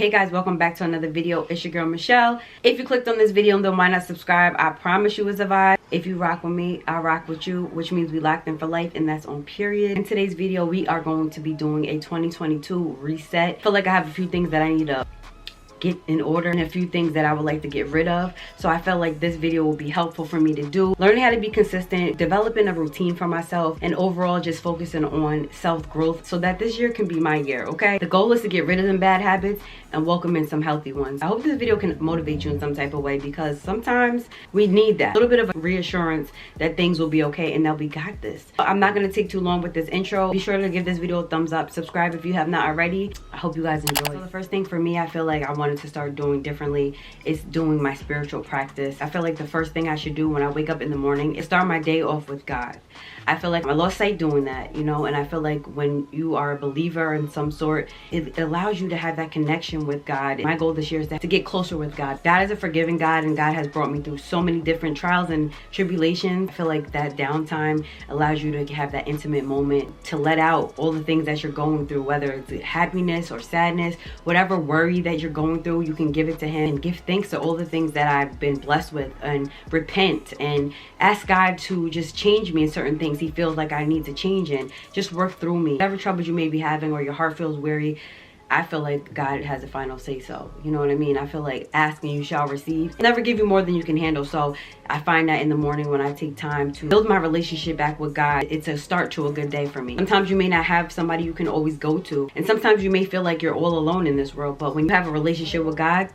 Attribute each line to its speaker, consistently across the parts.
Speaker 1: Hey guys, welcome back to another video. It's your girl Michelle. If you clicked on this video and don't mind not subscribe, I promise you it's a vibe. If you rock with me, I rock with you, which means we locked in for life, and that's on period. In today's video, we are going to be doing a 2022 reset. I feel like I have a few things that I need to get in order and a few things that I would like to get rid of. So I felt like this video will be helpful for me to do. Learning how to be consistent, developing a routine for myself, and overall just focusing on self-growth so that this year can be my year, okay? The goal is to get rid of them bad habits and welcome in some healthy ones. I hope this video can motivate you in some type of way because sometimes we need that. A little bit of reassurance that things will be okay and that we got this. I'm not going to take too long with this intro. Be sure to give this video a thumbs up. Subscribe if you have not already. I hope you guys enjoy. So the first thing for me, I feel like I wanted to start doing differently is doing my spiritual practice. I feel like the first thing I should do when I wake up in the morning is start my day off with God. I feel like I lost sight doing that, you know, and I feel like when you are a believer in some sort, it allows you to have that connection with God. My goal this year is to get closer with God. God is a forgiving God, and God has brought me through so many different trials and tribulations. I feel like that downtime allows you to have that intimate moment to let out all the things that you're going through, whether it's happiness or sadness, whatever worry that you're going through, you can give it to Him and give thanks to all the things that I've been blessed with and repent and ask God to just change me in certain things He feels like I need to change in. Just work through me. Whatever troubles you may be having or your heart feels weary, I feel like God has a final say so. You know what I mean? I feel like ask and you shall receive. Never give you more than you can handle. So I find that in the morning when I take time to build my relationship back with God, it's a start to a good day for me. Sometimes you may not have somebody you can always go to. And sometimes you may feel like you're all alone in this world. But when you have a relationship with God,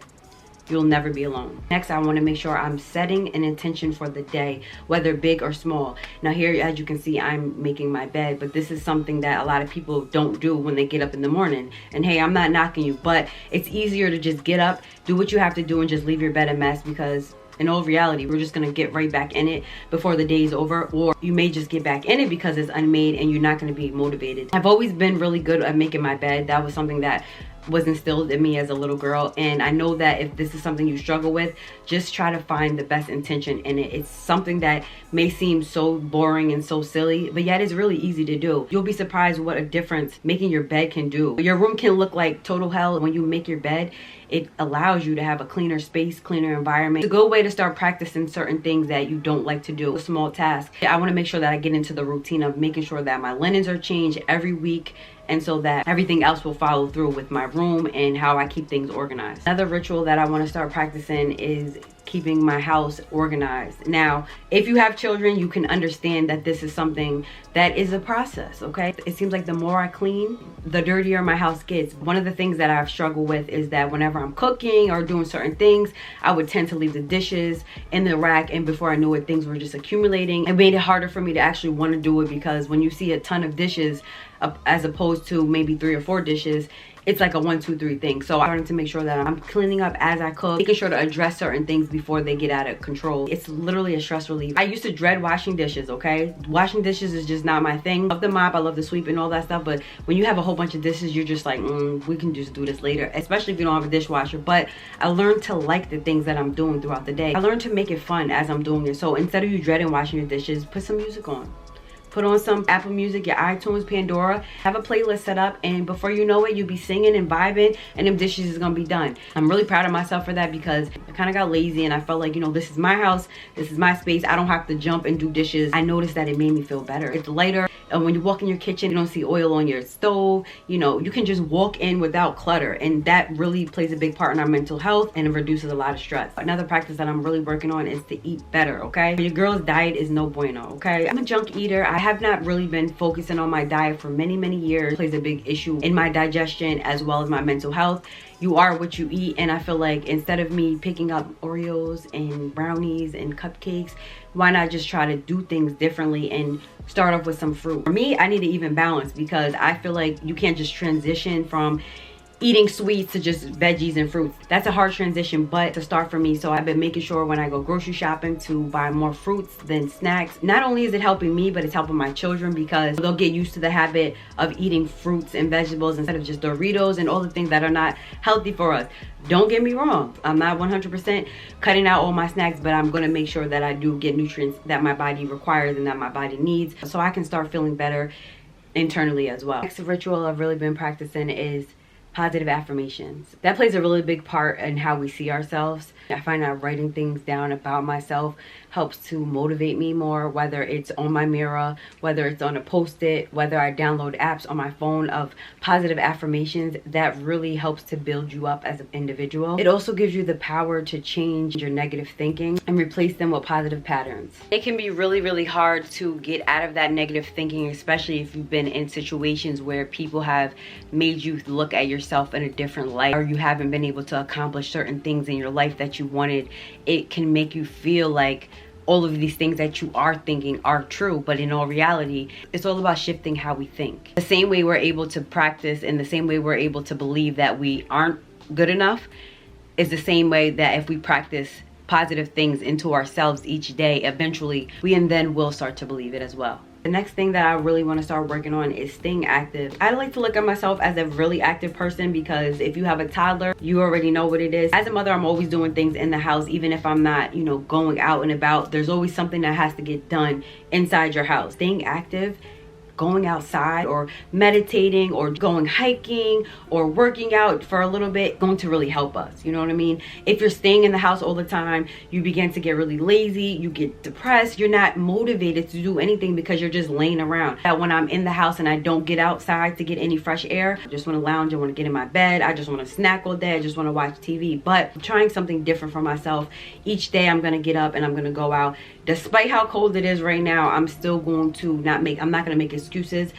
Speaker 1: you'll never be alone. Next, I want to make sure I'm setting an intention for the day, whether big or small. Now here, as you can see, I'm making my bed, but this is something that a lot of people don't do when they get up in the morning. And hey, I'm not knocking you, but it's easier to just get up, do what you have to do, and just leave your bed a mess, because in all reality, we're just gonna get right back in it before the day is over, or you may just get back in it because it's unmade and you're not gonna be motivated. I've always been really good at making my bed. That was something that was instilled in me as a little girl, and I know that if this is something you struggle with, just try to find the best intention in it. It's something that may seem so boring and so silly, but yet it's really easy to do. You'll be surprised what a difference making your bed can do. Your room can look like total hell. When you make your bed, it allows you to have a cleaner space, cleaner environment. It's a good way to start practicing certain things that you don't like to do, a small task. I want to make sure that I get into the routine of making sure that my linens are changed every week, and so that everything else will follow through with my room and how I keep things organized. Another ritual that I want to start practicing is keeping my house organized. Now, if you have children, you can understand that this is something that is a process, okay? It seems like the more I clean, the dirtier my house gets. One of the things that I've struggled with is that whenever I'm cooking or doing certain things, I would tend to leave the dishes in the rack, and before I knew it, things were just accumulating. It made it harder for me to actually want to do it, because when you see a ton of dishes as opposed to maybe 3 or 4 dishes, it's like a 1, 2, 3 thing. So I'm starting to make sure that I'm cleaning up as I cook, making sure to address certain things before they get out of control. It's literally a stress relief. I used to dread washing dishes, okay? Washing dishes is just not my thing. I love the mop, I love the sweep and all that stuff, but when you have a whole bunch of dishes, you're just like, we can just do this later, especially if you don't have a dishwasher. But I learned to like the things that I'm doing throughout the day. I learned to make it fun as I'm doing it. So instead of you dreading washing your dishes, put some music on. Put on some Apple Music, your iTunes, Pandora, have a playlist set up, and before you know it, you'll be singing and vibing, and them dishes is gonna be done. I'm really proud of myself for that, because I kind of got lazy and I felt like, you know, this is my house, this is my space, I don't have to jump and do dishes. I noticed that it made me feel better. It's lighter, and when you walk in your kitchen, you don't see oil on your stove. You know, you can just walk in without clutter, and that really plays a big part in our mental health, and it reduces a lot of stress. Another practice that I'm really working on is to eat better, okay? Your girl's diet is no bueno, okay? I'm a junk eater. I have not really been focusing on my diet for many years. It plays a big issue in my digestion as well as my mental health. You are what you eat, and I feel like instead of me picking up Oreos and brownies and cupcakes, why not just try to do things differently and start off with some fruit? For me, I need to even balance, because I feel like you can't just transition from eating sweets to just veggies and fruits. That's a hard transition, but to start for me. So I've been making sure when I go grocery shopping to buy more fruits than snacks. Not only is it helping me, but it's helping my children, because they'll get used to the habit of eating fruits and vegetables instead of just Doritos and all the things that are not healthy for us. Don't get me wrong, I'm not 100% cutting out all my snacks, but I'm gonna make sure that I do get nutrients that my body requires and that my body needs, so I can start feeling better internally as well. Next ritual I've really been practicing is positive affirmations. That plays a really big part in how we see ourselves. I find that writing things down about myself helps to motivate me more, whether it's on my mirror, whether it's on a post-it, whether I download apps on my phone of positive affirmations. That really helps to build you up as an individual. It also gives you the power to change your negative thinking and replace them with positive patterns. It can be really, really hard to get out of that negative thinking, especially if you've been in situations where people have made you look at yourself in a different light, or you haven't been able to accomplish certain things in your life that you wanted. It can make you feel like all of these things that you are thinking are true, but in all reality, it's all about shifting how we think. The same way we're able to practice and the same way we're able to believe that we aren't good enough is the same way that if we practice positive things into ourselves each day, eventually we and then will start to believe it as well. The next thing that I really want to start working on is staying active. I like to look at myself as a really active person, because if you have a toddler, you already know what it is. As a mother, I'm always doing things in the house, even if I'm not, going out and about. There's always something that has to get done inside your house. Staying active, going outside or meditating or going hiking or working out for a little bit, going to really help us. You know what I mean? If you're staying in the house all the time, you begin to get really lazy, you get depressed, you're not motivated to do anything because you're just laying around. That when I'm in the house and I don't get outside to get any fresh air, I just want to lounge, I want to get in my bed, I just want to snack all day, I just want to watch TV. But I'm trying something different for myself. Each day I'm going to get up and I'm going to go out. Despite how cold it is right now, I'm still going to I'm not going to make excuses.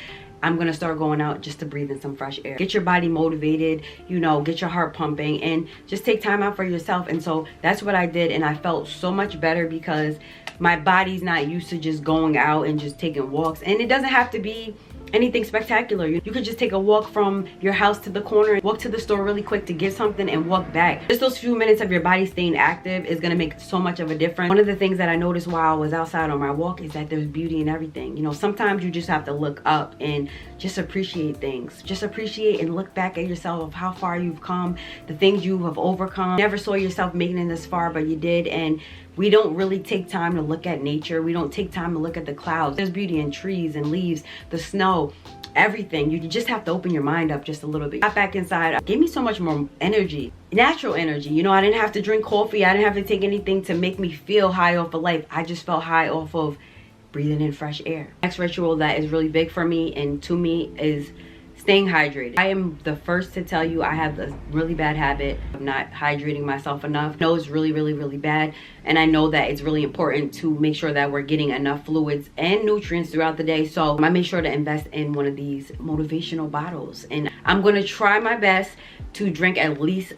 Speaker 1: I'm going to start going out just to breathe in some fresh air. Get your body motivated, get your heart pumping, and just take time out for yourself. And so that's what I did, and I felt so much better because my body's not used to just going out and just taking walks. And it doesn't have to be anything spectacular. You could just take a walk from your house to the corner, walk to the store really quick to get something, and walk back. Just those few minutes of your body staying active is going to make so much of a difference. One of the things that I noticed while I was outside on my walk is that there's beauty in everything. Sometimes you just have to look up and just appreciate things. Just appreciate and look back at yourself of how far you've come, the things you have overcome. You never saw yourself making it this far, but you did. And we don't really take time to look at nature. We don't take time to look at the clouds. There's beauty in trees and leaves, the snow, everything. You just have to open your mind up just a little bit. Got back inside, it gave me so much more energy, natural energy. I didn't have to drink coffee. I didn't have to take anything to make me feel high off of life. I just felt high off of breathing in fresh air. Next ritual that is really big for me and to me is staying hydrated. I am the first to tell you I have a really bad habit of not hydrating myself enough. I know it's really, really, really bad. And I know that it's really important to make sure that we're getting enough fluids and nutrients throughout the day. So I made sure to invest in one of these motivational bottles. And I'm going to try my best to drink at least,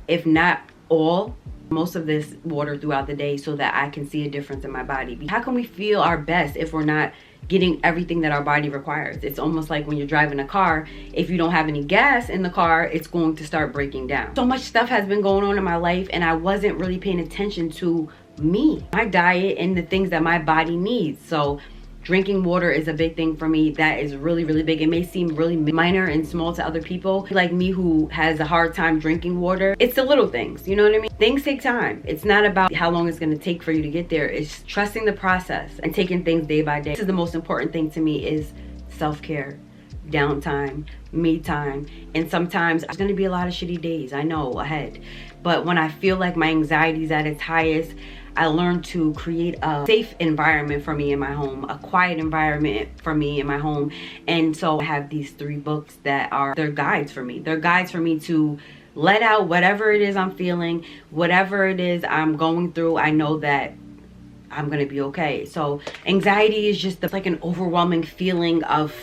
Speaker 1: if not all, most of this water throughout the day so that I can see a difference in my body. How can we feel our best if we're not getting everything that our body requires? It's almost like when you're driving a car, if you don't have any gas in the car, it's going to start breaking down. So much stuff has been going on in my life and I wasn't really paying attention to me, my diet, and the things that my body needs. So drinking water is a big thing for me. That is really, really big. It may seem really minor and small to other people like me who has a hard time drinking water. It's the little things, you know what I mean? Things take time. It's not about how long it's going to take for you to get there. It's trusting the process and taking things day by day. This is the most important thing to me, is self-care, downtime, me time. And sometimes there's going to be a lot of shitty days, I know, ahead. But when I feel like my anxiety is at its highest, I learned to create a safe environment for me in my home, a quiet environment for me in my home. And so I have these 3 books that they're guides for me. They're guides for me to let out whatever it is I'm feeling, whatever it is I'm going through. I know that I'm going to be okay. So anxiety is just like an overwhelming feeling of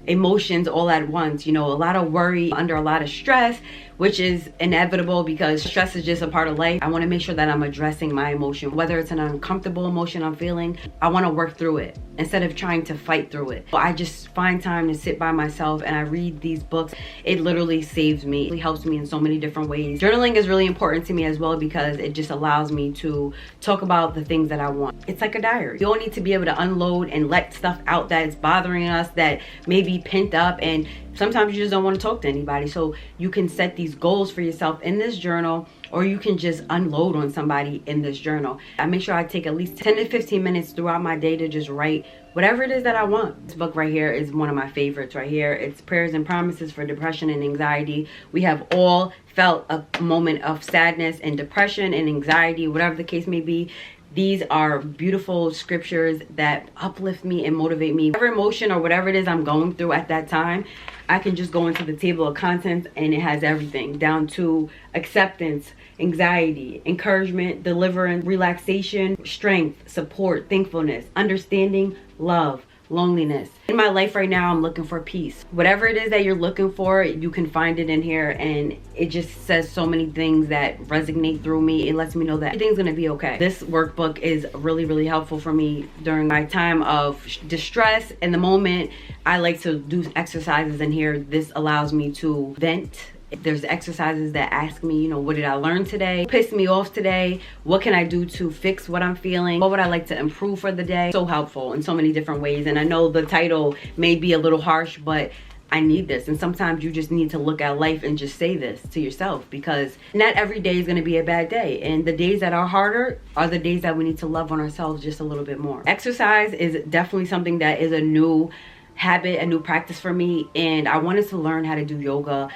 Speaker 1: emotions all at once. A lot of worry under a lot of stress, which is inevitable because stress is just a part of life. I want to make sure that I'm addressing my emotion, whether it's an uncomfortable emotion I'm feeling. I want to work through it instead of trying to fight through it. So I just find time to sit by myself and I read these books. It literally saves me. It helps me in so many different ways. Journaling is really important to me as well because it just allows me to talk about the things that I want. It's like a diary. You all need to be able to unload and let stuff out that is bothering us, that may be pent up, and sometimes you just don't want to talk to anybody. So you can set these goals for yourself in this journal, or you can just unload on somebody in this journal. I make sure I take at least 10 to 15 minutes throughout my day to just write whatever it is that I want. This book right here is one of my favorites right here. It's Prayers and Promises for Depression and Anxiety. We have all felt a moment of sadness and depression and anxiety, whatever the case may be. These are beautiful scriptures that uplift me and motivate me. Whatever emotion or whatever it is I'm going through at that time, I can just go into the table of contents and it has everything down to acceptance, anxiety, encouragement, deliverance, relaxation, strength, support, thankfulness, understanding, love, loneliness. In my life right now, I'm looking for peace. Whatever it is that you're looking for, you can find it in here, and it just says so many things that resonate through me. It lets me know that everything's gonna be okay. This workbook is really, really helpful for me during my time of distress. In the moment, I like to do exercises in here. This allows me to vent. There's exercises that ask me, you know, what did I learn today? Pissed me off today? What can I do to fix what I'm feeling? What would I like to improve for the day? So helpful in so many different ways. And I know the title may be a little harsh, but I need this. And sometimes you just need to look at life and just say this to yourself, because not every day is going to be a bad day. And the days that are harder are the days that we need to love on ourselves just a little bit more. Exercise is definitely something that is a new habit, a new practice for me. And I wanted to learn how to do yoga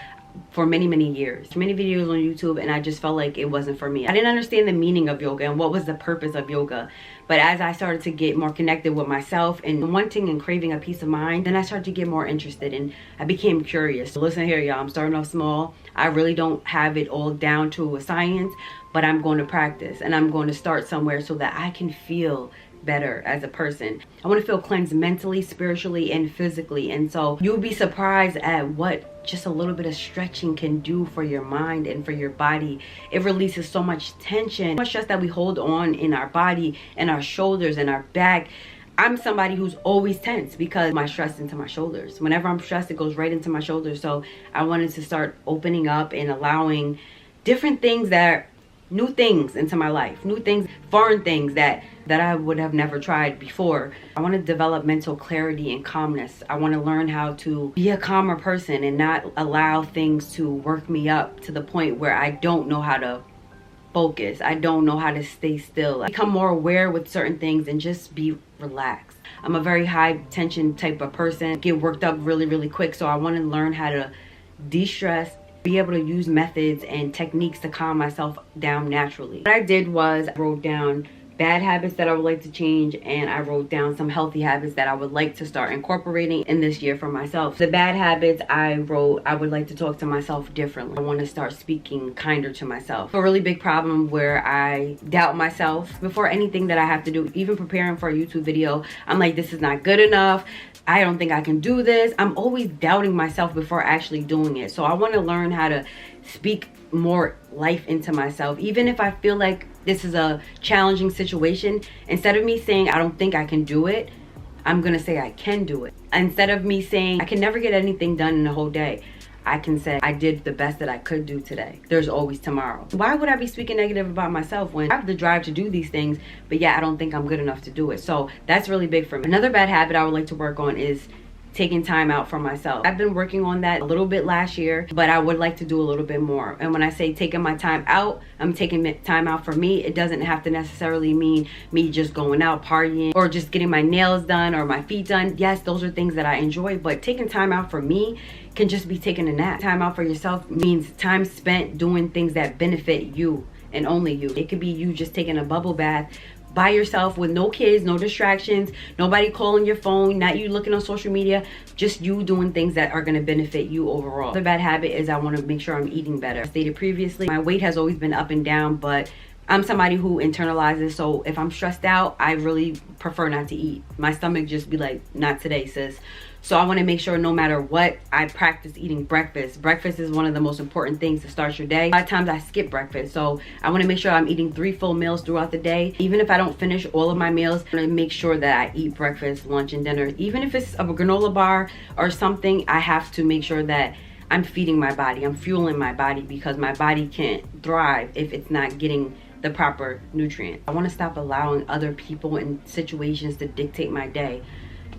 Speaker 1: for many years, many videos on YouTube, and I just felt like it wasn't for me. I didn't understand the meaning of yoga and what was the purpose of yoga. But as I started to get more connected with myself and wanting and craving a peace of mind, then I started to get more interested and I became curious. So listen here, y'all, I'm starting off small. I really don't have it all down to a science, but I'm going to practice and I'm going to start somewhere so that I can feel better as a person. I want to feel cleansed mentally, spiritually, and physically. And so you'll be surprised at what just a little bit of stretching can do for your mind and for your body. It releases so much tension, so much stress that we hold on in our body and our shoulders and our back. I'm somebody who's always tense because my stress into my shoulders. Whenever I'm stressed, it goes right into my shoulders. So I wanted to start opening up and allowing different things new things into my life, new things, foreign things that I would have never tried before. I want to develop mental clarity and calmness. I want to learn how to be a calmer person and not allow things to work me up to the point where I don't know how to focus. I don't know how to stay still. I become more aware with certain things and just be relaxed. I'm a very high tension type of person, get worked up really quick. So I want to learn how to de-stress, be able to use methods and techniques to calm myself down naturally. What I did was I wrote down bad habits that I would like to change, and I wrote down some healthy habits that I would like to start incorporating in this year for myself. The bad habits, I wrote, I would like to talk to myself differently. I want to start speaking kinder to myself. A really big problem where I doubt myself before anything that I have to do. Even preparing for a YouTube video, I'm like, this is not good enough. I don't think I can do this. I'm always doubting myself before actually doing it. So I want to learn how to speak more life into myself. Even if I feel like this is a challenging situation, instead of me saying I don't think I can do it, I'm gonna say I can do it. Instead of me saying I can never get anything done in a whole day, I can say I did the best that I could do today. There's always tomorrow. Why would I be speaking negative about myself when I have the drive to do these things, but yeah, I don't think I'm good enough to do it? So that's really big for me. Another bad habit I would like to work on is taking time out for myself. I've been working on that a little bit last year, but I would like to do a little bit more. And when I say taking my time out, I'm taking time out for me. It doesn't have to necessarily mean me just going out partying or just getting my nails done or my feet done. Yes, those are things that I enjoy, but taking time out for me can just be taking a nap. Time out for yourself means time spent doing things that benefit you and only you. It could be you just taking a bubble bath by yourself with no kids, no distractions, nobody calling your phone, not you looking on social media, just you doing things that are going to benefit you overall. The bad habit is I want to make sure I'm eating better. I stated previously, my weight has always been up and down, but I'm somebody who internalizes. So if I'm stressed out, I really prefer not to eat. My stomach just be like, not today, sis. So I want to make sure no matter what, I practice eating breakfast. Breakfast is one of the most important things to start your day. A lot of times I skip breakfast. So I want to make sure I'm eating 3 full meals throughout the day. Even if I don't finish all of my meals, I want to make sure that I eat breakfast, lunch, and dinner. Even if it's a granola bar or something, I have to make sure that I'm feeding my body. I'm fueling my body, because my body can't thrive if it's not getting the proper nutrients. I want to stop allowing other people and situations to dictate my day.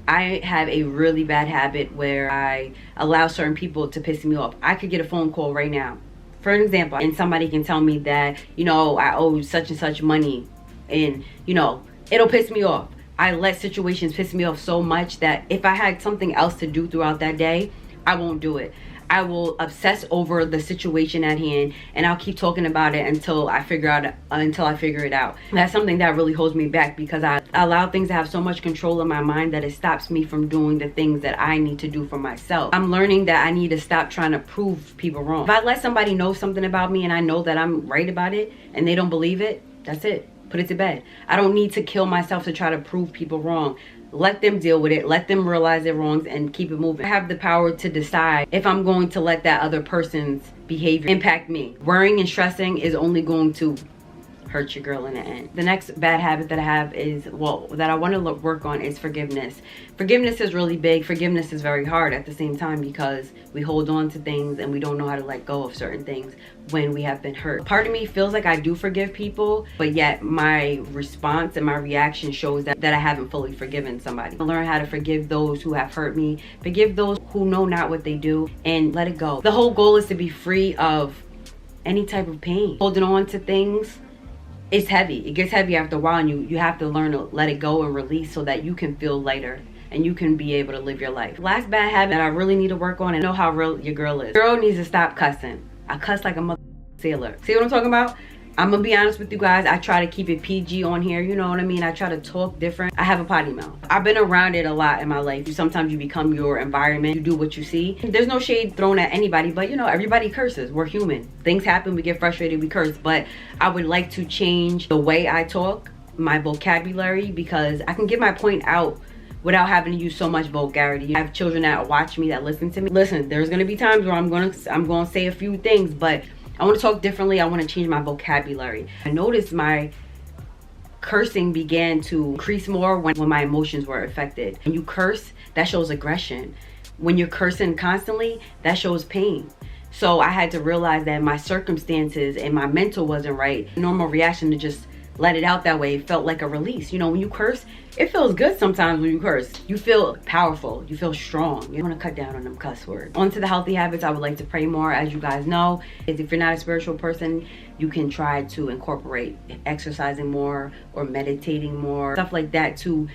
Speaker 1: I have a really bad habit where I allow certain people to piss me off. I could get a phone call right now For an example, and somebody can tell me that, you know, I owe such and such money, and, you know, it'll piss me off. I let situations piss me off so much that if I had something else to do throughout that day, I won't do it. I will obsess over the situation at hand, and I'll keep talking about it until I figure it out. That's something that really holds me back, because I allow things to have so much control in my mind that it stops me from doing the things that I need to do for myself. I'm learning that I need to stop trying to prove people wrong. If I let somebody know something about me and I know that I'm right about it and they don't believe it, that's it. Put it to bed. I don't need to kill myself to try to prove people wrong. Let them deal with it. Let them realize their wrongs and keep it moving. I have the power to decide if I'm going to let that other person's behavior impact me. Worrying and stressing is only going to hurt your girl in the end. The next bad habit that I have is, well, that I want to work on is forgiveness. Forgiveness is really big. Forgiveness is very hard at the same time, because we hold on to things and we don't know how to let go of certain things when we have been hurt. Part of me feels like I do forgive people, but yet my response and my reaction shows that I haven't fully forgiven somebody. I learn how to forgive those who have hurt me, forgive those who know not what they do, and let it go. The whole goal is to be free of any type of pain. Holding on to things, it's heavy. It gets heavy after a while, and you have to learn to let it go and release so that you can feel lighter and you can be able to live your life. Last bad habit that I really need to work on, and know how real your girl is. Girl needs to stop cussing. I cuss like a mother sailor. See what I'm talking about? I'm gonna be honest with you guys. I try to keep it PG on here, you know what I mean? I try to talk different. I have a potty mouth. I've been around it a lot in my life. Sometimes you become your environment. You do what you see. There's no shade thrown at anybody, but you know, everybody curses. We're human. Things happen, we get frustrated, we curse. But I would like to change the way I talk, my vocabulary, because I can get my point out without having to use so much vulgarity. I have children that watch me, that listen to me. Listen, there's gonna be times where I'm gonna say a few things, but I want to talk differently. I want to change my vocabulary. I noticed my cursing began to increase more when my emotions were affected. When you curse, that shows aggression. When you're cursing constantly, that shows pain. So I had to realize that my circumstances and my mental wasn't right. Normal reaction to just let it out that way felt like a release. You know, when you curse, it feels good sometimes when you curse. You feel powerful, you feel strong. You want to cut down on them cuss words. On to the healthy habits. I would like to pray more. As you guys know, if you're not a spiritual person, you can try to incorporate exercising more or meditating more, stuff like that, to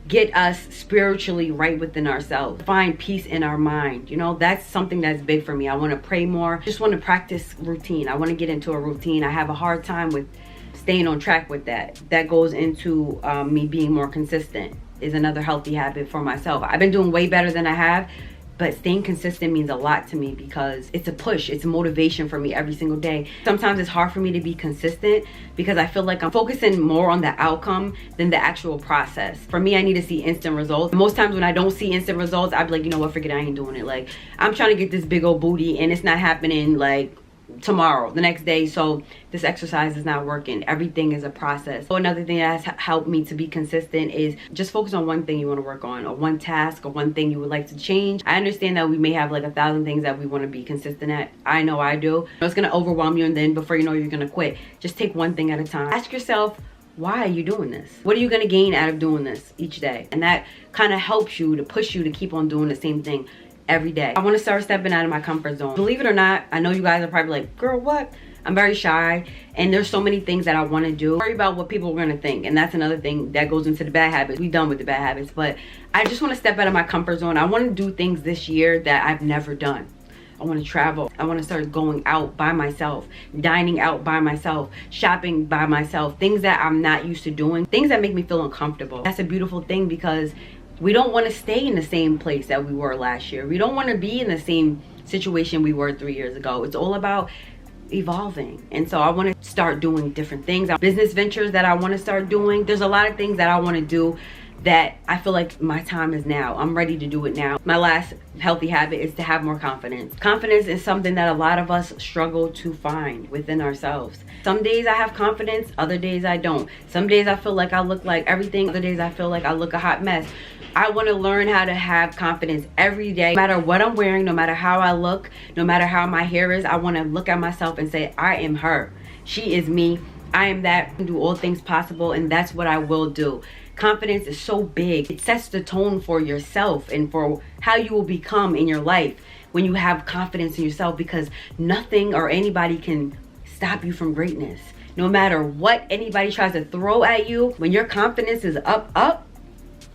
Speaker 1: get us spiritually right within ourselves, find peace in our mind. You know, that's something that's big for me. I want to pray more. Just want to practice routine. I want to get into a routine. I have a hard time with staying on track with that. That goes into me being more consistent, is another healthy habit for myself. I've been doing way better than I have, but staying consistent means a lot to me, because it's a push, it's a motivation for me every single day. Sometimes it's hard for me to be consistent because I feel like I'm focusing more on the outcome than the actual process. For me, I need to see instant results. Most times when I don't see instant results, I'd be like, you know what, forget it, I ain't doing it. Like, I'm trying to get this big old booty and it's not happening like tomorrow, the next day, so this exercise is not working. Everything is a process. So another thing that has helped me to be consistent is just focus on one thing you want to work on, or one task, or one thing you would like to change. I understand that we may have like 1,000 things that we want to be consistent at. I know I do. It's going to overwhelm you, and then before you know, you're going to quit. Just take one thing at a time. Ask yourself, why are you doing this? What are you going to gain out of doing this each day? And that kind of helps you to push you to keep on doing the same thing every day. I want to start stepping out of my comfort zone. Believe it or not, I know you guys are probably like, girl, what? I'm very shy, and there's so many things that I want to do. Worry about what people are going to think, and that's another thing that goes into the bad habits. We're done with the bad habits, but I just want to step out of my comfort zone. I want to do things this year that I've never done. I want to travel. I want to start going out by myself, dining out by myself, shopping by myself, things that I'm not used to doing, things that make me feel uncomfortable. That's a beautiful thing, because we don't want to stay in the same place that we were last year. We don't want to be in the same situation we were 3 years ago. It's all about evolving. And so I want to start doing different things. Business ventures that I want to start doing. There's a lot of things that I want to do that I feel like my time is now. I'm ready to do it now. My last healthy habit is to have more confidence. Confidence is something that a lot of us struggle to find within ourselves. Some days I have confidence, other days I don't. Some days I feel like I look like everything, other days I feel like I look a hot mess. I want to learn how to have confidence every day. No matter what I'm wearing, no matter how I look, no matter how my hair is, I want to look at myself and say, I am her. She is me. I am that. I can do all things possible, and that's what I will do. Confidence is so big. It sets the tone for yourself and for how you will become in your life when you have confidence in yourself, because nothing or anybody can stop you from greatness. No matter what anybody tries to throw at you, when your confidence is up,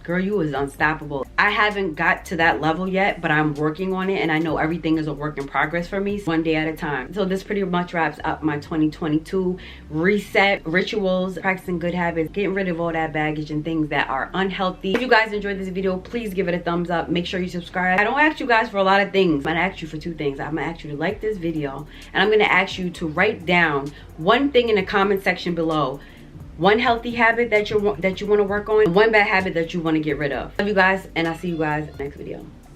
Speaker 1: girl, you is unstoppable. I haven't got to that level yet, but I'm working on it, and I know everything is a work in progress for me, one day at a time. So this pretty much wraps up my 2022 reset rituals, practicing good habits, getting rid of all that baggage and things that are unhealthy. If you guys enjoyed this video, please give it a thumbs up. Make sure you subscribe. I don't ask you guys for a lot of things. I'm gonna ask you for 2 things. I'm gonna ask you to like this video, and I'm gonna ask you to write down one thing in the comment section below. One healthy habit that you want to work on, one bad habit that you want to get rid of. Love you guys, and I'll see you guys next video.